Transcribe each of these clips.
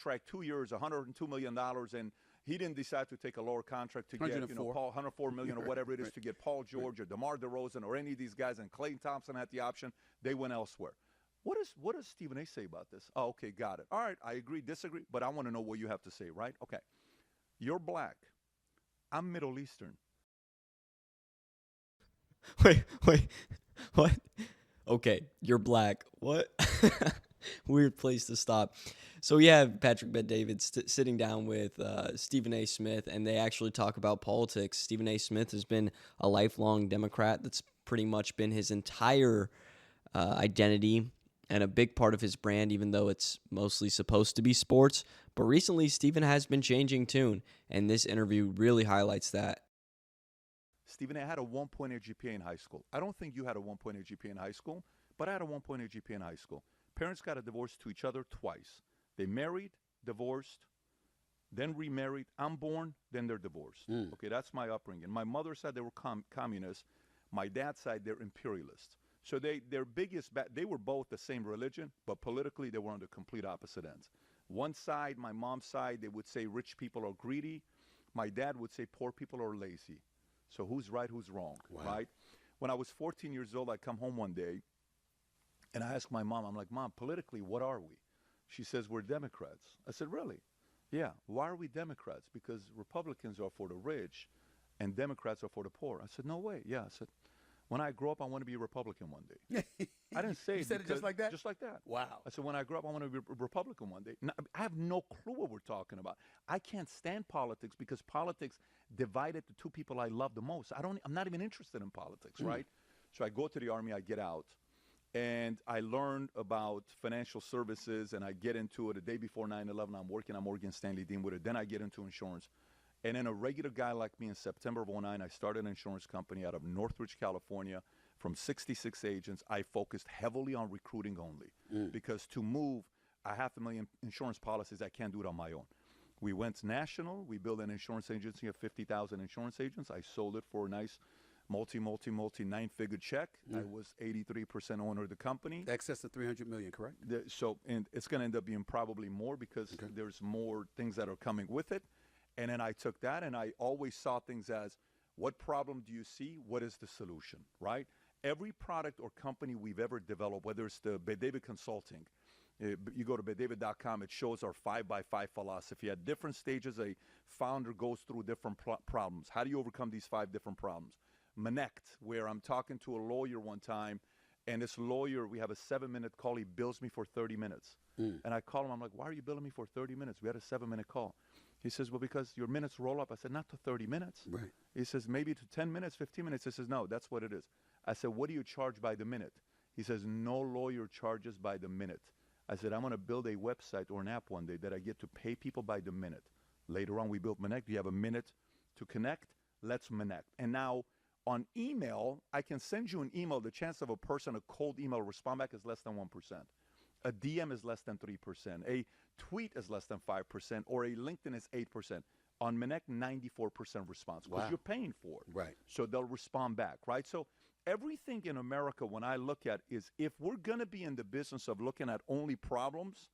contract, 2 years, $102 million, and he didn't decide to take a lower contract to get, Paul, $104 million or whatever it is to get Paul George or DeMar DeRozan or any of these guys, and Klay Thompson had the option, they went elsewhere. What does Stephen A. say about this? Oh, okay, got it. All right, I agree, disagree, but I want to know what you have to say, right? Okay. You're black. I'm Middle Eastern. Wait, what? Okay, you're black. What? Weird place to stop. So we have Patrick Bet-David sitting down with Stephen A. Smith, and they actually talk about politics. Stephen A. Smith has been a lifelong Democrat. That's pretty much been his entire identity and a big part of his brand, even though it's mostly supposed to be sports. But recently, Stephen has been changing tune, and this interview really highlights that. Stephen, I had a 1.8 GPA in high school. I don't think you had a 1.8 GPA in high school, but I had a 1.8 GPA in high school. Parents got a divorce to each other twice. They married, divorced, then remarried. I'm born, then they're divorced. Okay, that's my upbringing. My mother's side, they were communists. My dad's side, they're imperialists. So their biggest they were both the same religion, but politically they were on the complete opposite ends. One side, my mom's side, they would say rich people are greedy. My dad would say poor people are lazy. So who's right, who's wrong, right? When I was 14 years old, I come home one day, and I asked my mom, I'm like, Mom, politically, what are we? She says, we're Democrats. I said, really? Yeah. Why are we Democrats? Because Republicans are for the rich, and Democrats are for the poor. I said, no way. Yeah. I said, when I grow up, I want to be a Republican one day. I didn't say You said it just like that? Just like that. Wow. I said, when I grow up, I want to be a Republican one day. Now, I have no clue what we're talking about. I can't stand politics because politics divided the two people I love the most. I'm not even interested in politics, right? So I go to the Army, I get out, and I learned about financial services, and I get into it the day before 9/11. I'm working at Morgan Stanley Dean with it. Then I get into insurance. And then a regular guy like me in September of 2009, I started an insurance company out of Northridge, California. From 66 agents, I focused heavily on recruiting only because to move 500,000 insurance policies, I can't do it on my own. We went national. We built an insurance agency of 50,000 insurance agents. I sold it for a nice multi nine-figure check. I was 83% owner of the company. Excess of $300 million, correct? And it's going to end up being probably more because there's more things that are coming with it. And then I took that, and I always saw things as, what problem do you see? What is the solution, right? Every product or company we've ever developed, whether it's the Bet-David Consulting, you go to betdavid.com, it shows our 5x5 philosophy. At different stages, a founder goes through different problems. How do you overcome these 5 different problems? Connect, where I'm talking to a lawyer one time, and this lawyer, we have a 7-minute call. He bills me for 30 minutes. And I call him. I'm like, why are you billing me for 30 minutes? We had a 7-minute call. He says, well, because your minutes roll up. I said, not to 30 minutes. Right. He says, maybe to 10 minutes, 15 minutes. He says, no, that's what it is. I said, what do you charge by the minute? He says, no lawyer charges by the minute. I said, I'm going to build a website or an app one day that I get to pay people by the minute. Later on, we built Connect. You have a minute to connect. Let's connect. And now on email, I can send you an email. The chance of a person, a cold email respond back is less than 1%. A DM is less than 3%. A tweet is less than 5%, or a LinkedIn is 8%. On Connect, 94% response because you're paying for it. Right. So they'll respond back, right? So everything in America, when I look at, is if we're going to be in the business of looking at only problems,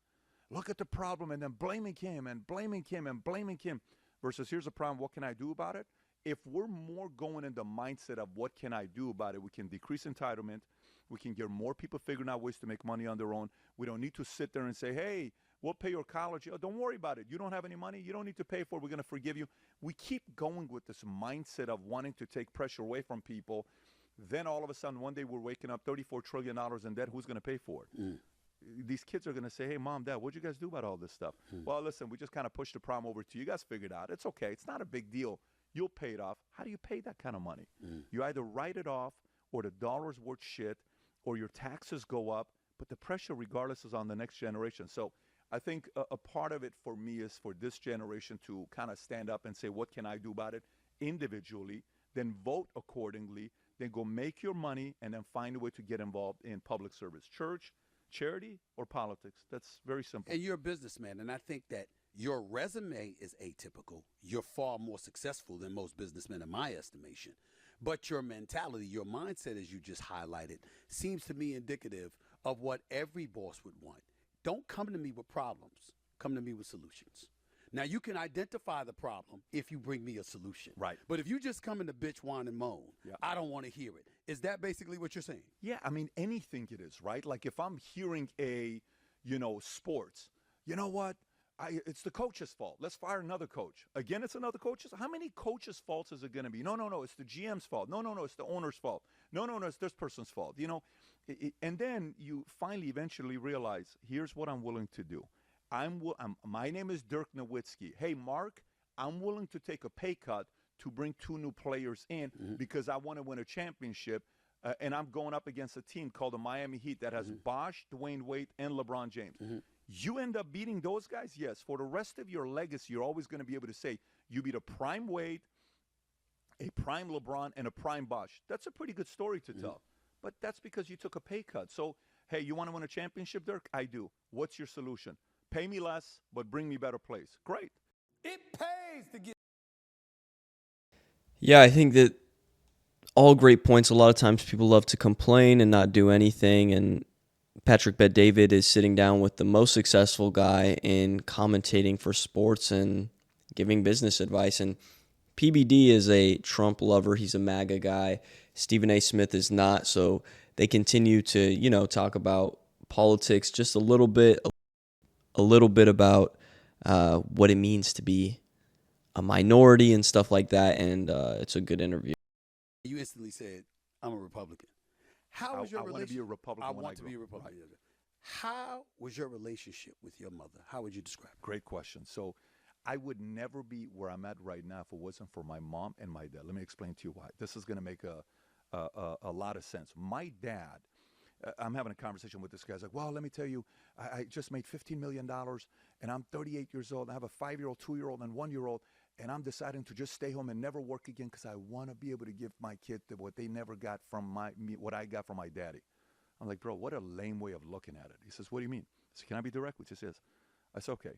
look at the problem and then blaming him and blaming him and blaming him versus here's a problem, what can I do about it? If we're more going in the mindset of what can I do about it, we can decrease entitlement. We can get more people figuring out ways to make money on their own. We don't need to sit there and say, hey, we'll pay your college. Oh, don't worry about it. You don't have any money. You don't need to pay for it. We're going to forgive you. We keep going with this mindset of wanting to take pressure away from people. Then all of a sudden, one day we're waking up $34 trillion in debt. Who's going to pay for it? These kids are going to say, hey, Mom, Dad, what'd you guys do about all this stuff? Well, listen, we just kind of pushed the problem over to you. You guys figured it out. It's okay. It's not a big deal. You'll pay it off. How do you pay that kind of money? You either write it off or the dollar's worth shit or your taxes go up, but the pressure regardless is on the next generation. So I think a part of it for me is for this generation to kind of stand up and say, what can I do about it individually, then vote accordingly, then go make your money, and then find a way to get involved in public service, church, charity, or politics. That's very simple. And you're a businessman, and I think that your resume is atypical. You're far more successful than most businessmen in my estimation. But your mentality, your mindset, as you just highlighted, seems to me indicative of what every boss would want. Don't come to me with problems. come to me with solutions. Now, you can identify the problem if you bring me a solution. Right. But if you just come in to bitch, whine, and moan, Yeah. I don't want to hear it. Is that basically what you're saying? Yeah, I mean, anything it is, right? Like if I'm hearing sports, you know what? It's the coach's fault. Let's fire another coach. Again, it's another coach's. How many coaches' faults is it going to be? No, it's the GM's fault. No, it's the owner's fault. No, it's this person's fault. And then you finally eventually realize, here's what I'm willing to do. My name is Dirk Nowitzki. Hey, Mark, I'm willing to take a pay cut to bring 2 new players in because I want to win a championship. And I'm going up against a team called the Miami Heat that has Bosh, Dwayne Wade, and LeBron James. You end up beating those guys, yes. For the rest of your legacy, you're always going to be able to say you beat a prime Wade, a prime LeBron, and a prime Bosh. That's a pretty good story to tell. But that's because you took a pay cut. So, hey, you want to win a championship, Dirk? I do. What's your solution? Pay me less, but bring me better plays. Great. It pays to get. Yeah, I think that all great points. A lot of times people love to complain and not do anything, and Patrick Bet-David is sitting down with the most successful guy in commentating for sports and giving business advice. And PBD is a Trump lover. He's a MAGA guy. Stephen A. Smith is not. So they continue to, talk about politics just a little bit about what it means to be a minority and stuff like that. And it's a good interview. You instantly said, I'm a Republican. How was your I want to be a Republican. I when want to grow. be a Republican. Right. How was your relationship with your mother? How would you describe it? Great question. So I would never be where I'm at right now if it wasn't for my mom and my dad. Let me explain to you why. This is going to make a lot of sense. My dad, I'm having a conversation with this guy. He's like, well, let me tell you, I just made $15 million, and I'm 38 years old. I have a 5-year-old, 2-year-old, and 1-year-old, and I'm deciding to just stay home and never work again because I want to be able to give my kid what they never got from what I got from my daddy. I'm like, bro, what a lame way of looking at it. He says, what do you mean? I said, can I be direct with you? He says, I said, okay,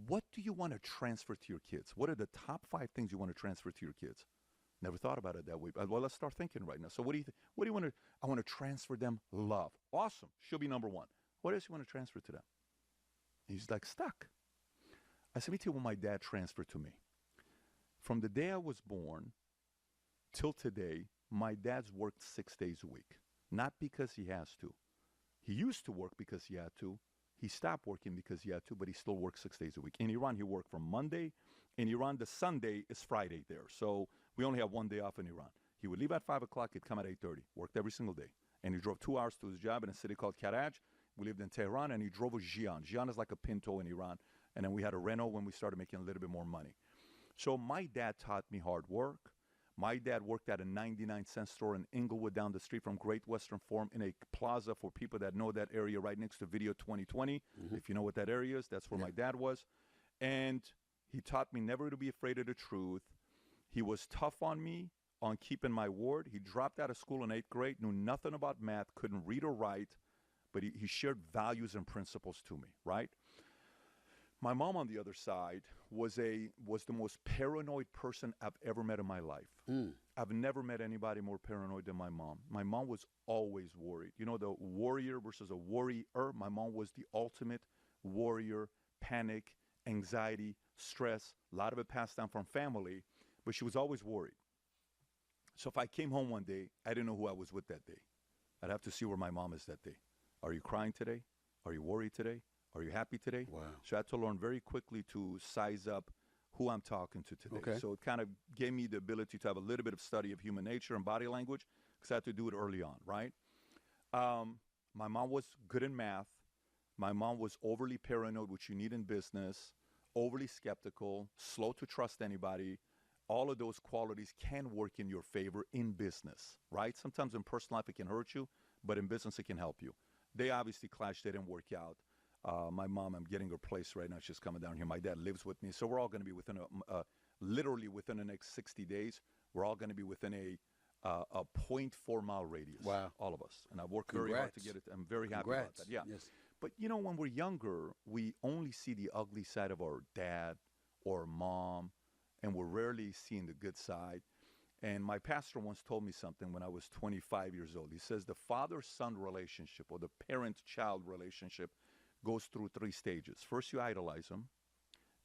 what do you want to transfer to your kids? What are the top 5 things you want to transfer to your kids? Never thought about it that way. Well, let's start thinking right now. So what do you want to, I want to transfer them love. Awesome. She'll be number 1. What else you want to transfer to them? He's like, stuck. I said, let me tell you what my dad transferred to me. From the day I was born till today, my dad's worked 6 days a week. Not because he has to. He used to work because he had to. He stopped working because he had to, but he still works 6 days a week. In Iran, he worked from Monday. In Iran, the Sunday is Friday there. So we only have 1 day off in Iran. He would leave at 5 o'clock. He'd come at 8:30. Worked every single day. And he drove 2 hours to his job in a city called Karaj. We lived in Tehran, and he drove a Xi'an. Xi'an is like a Pinto in Iran. And then we had a Renault when we started making a little bit more money. So my dad taught me hard work. My dad worked at a 99-cent store in Inglewood down the street from Great Western Forum in a plaza for people that know that area right next to Video 2020. If you know what that area is, that's where my dad was. And he taught me never to be afraid of the truth. He was tough on me on keeping my word. He dropped out of school in 8th grade, knew nothing about math, couldn't read or write, but he shared values and principles to me, right? My mom, on the other side, was the most paranoid person I've ever met in my life. I've never met anybody more paranoid than my mom. My mom was always worried. You know, the warrior versus a worrier. My mom was the ultimate warrior, panic, anxiety, stress. A lot of it passed down from family, but she was always worried. So if I came home one day, I didn't know who I was with that day. I'd have to see where my mom is that day. Are you crying today? Are you worried today? Are you happy today? Wow. So I had to learn very quickly to size up who I'm talking to today. Okay. So it kind of gave me the ability to have a little bit of study of human nature and body language because I had to do it early on, right? My mom was good in math. My mom was overly paranoid, which you need in business, overly skeptical, slow to trust anybody. All of those qualities can work in your favor in business, right? Sometimes in personal life it can hurt you, but in business it can help you. They obviously clashed. They didn't work out. My mom, I'm getting her place right now. She's coming down here. My dad lives with me. So we're all going to be within literally within the next 60 days, we're all going to be within a 0.4 mile radius. Wow. All of us. And I've worked very hard to get it. I'm very happy about that. Yeah. Yes. But, you know, when we're younger, we only see the ugly side of our dad or mom, and we're rarely seeing the good side. And my pastor once told me something when I was 25 years old. He says the father-son relationship or the parent-child relationship goes through 3 stages. First, you idolize them.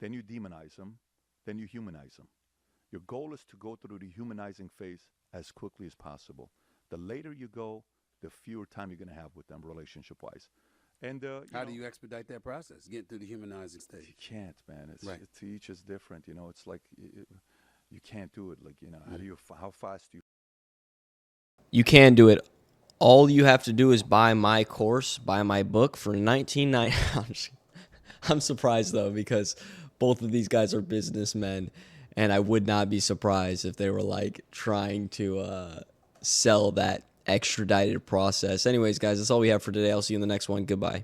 then you demonize them, then you humanize them. Your goal is to go through the humanizing phase as quickly as possible. The later you go, the fewer time you're going to have with them relationship-wise. And how do you expedite that process? Get through the humanizing stage. You can't, man. It's right. To each is different. You know, it's like you can't do it. Like, you know, how fast do you? You can do it. All you have to do is buy my course, buy my book for $19.99. I'm surprised though, because both of these guys are businessmen, and I would not be surprised if they were like trying to sell that extradited process. Anyways, guys, that's all we have for today. I'll see you in the next one. Goodbye.